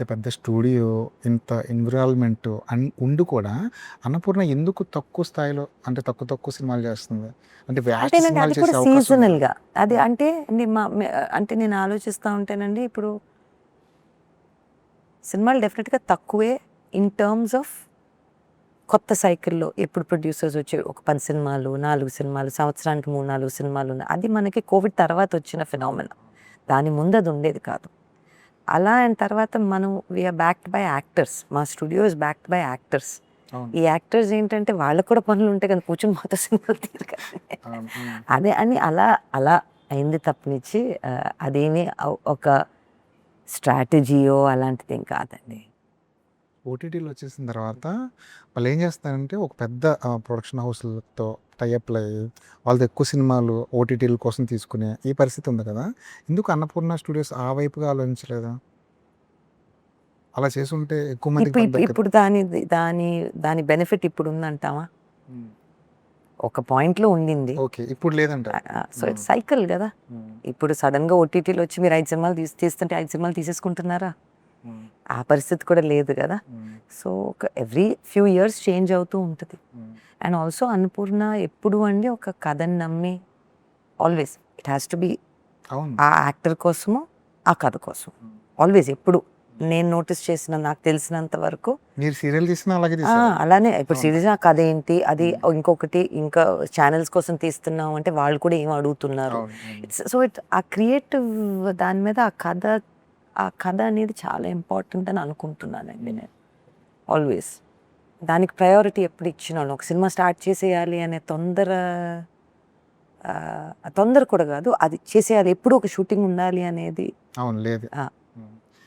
ఇంత పెద్ద స్టూడియో, ఇంత ఎన్విరాన్మెంట్ ఉండి కూడా అన్నపూర్ణ ఎందుకు తక్కువ స్థాయిలో అంటే తక్కువ తక్కువ సినిమాలు చేస్తుంది? అంటే వ్యాస్ట్ అంటేనండి సినిమాలు అది చేసే కూడా అవకాశం ఉంది కదా? సీజనల్గా. అది అంటే అంటే నేను ఆలోచిస్తూ ఉంటానండి, ఇప్పుడు సినిమాలు డెఫినెట్గా తక్కువే ఇన్ టర్మ్స్ ఆఫ్ కొత్త సైకిల్లో. ఎప్పుడు ప్రొడ్యూసర్స్ వచ్చి ఒక 10 సినిమాలు 4 సినిమాలు సంవత్సరానికి 3-4 సినిమాలు ఉన్నాయి. అది మనకి కోవిడ్ తర్వాత వచ్చిన ఫినామినా. దాని ముందు అది ఉండేది కాదు. అలా అయిన తర్వాత మనం వీఆర్ బ్యాక్డ్ బై యాక్టర్స్. మా studio is backed by actors. అవును. ఈ యాక్టర్స్ ఏంటంటే వాళ్ళకు కూడా పనులు ఉంటాయి కదా, కూర్చొని మొత్తం సినిమాలు తీరు కదా. అవును. అదే అని అలా అలా అయింది తప్పనిచ్చి అదేమీ ఒక స్ట్రాటజీయో అలాంటిది ఏం కాదండి. ఓటీటీలో వచ్చేసిన తర్వాత వాళ్ళు ఏం చేస్తారంటే ఒక పెద్ద ప్రొడక్షన్ హౌస్లతో టైఅప్లు అయ్యి వాళ్ళతో ఎక్కువ సినిమాలు ఓటీటీల కోసం తీసుకునే ఈ పరిస్థితి ఉంది కదా. ఎందుకు అన్నపూర్ణ స్టూడియోస్ ఆ వైపుగా ఆలోచించలేదా? అలా చేసుంటే ఎక్కువ మందికి ఇప్పుడు పని ఇప్పుడు దక్కేది. ఇప్పుడు దాని దాని బెనిఫిట్ ఇప్పుడు ఉందంటావా? ఒక పాయింట్లో ఉండింది. ఓకే, ఇప్పుడు లేదంట. సో ఇట్స్ సైకిల్ కదా. ఇప్పుడు సడన్గా ఓటీటీలో వచ్చి మీరు 5 సినిమాలు తీస్తుంటే 5 సినిమాలు తీసేసుకుంటున్నారా? ఆ పరిస్థితి కూడా లేదు కదా. సో ఒక ఎవ్రీ ఫ్యూ ఇయర్స్ చేంజ్ అవుతూ ఉంటుంది. అండ్ ఆల్సో అన్నపూర్ణ ఎప్పుడు అండి ఒక కథని నమ్మి always it has to be అవును. ఆ యాక్టర్ కోసము ఆ కథ కోసం ఆల్వేస్ ఎప్పుడు నేను నోటీస్ చేసిన నాకు తెలిసినంత వరకు మీరు సీరియల్ తీసినా అలాగే తీసారు. అలానే. ఇప్పుడు అవును. సిరీస్ ఆ కథ ఏంటి అది ఇంకొకటి ఇంకా ఛానల్స్ కోసం తీస్తున్నాం అంటే వాళ్ళు కూడా ఏం అడుగుతున్నారు. అవును. ఇట్స్ సో ఇట్ ఆ క్రియేటివ్ దాని మీద ఆ కథ అనేది చాలా ఇంపార్టెంట్ అని అనుకుంటున్నానండి నేను ఆల్వేస్. దానికి ప్రయారిటీ ఎప్పుడు ఇచ్చినాను. ఒక సినిమా స్టార్ట్ చేసేయాలి అనే తొందర కూడా కాదు, అది చేసేయాలి ఎప్పుడు ఒక షూటింగ్ ఉండాలి అనేది అవును లేదు.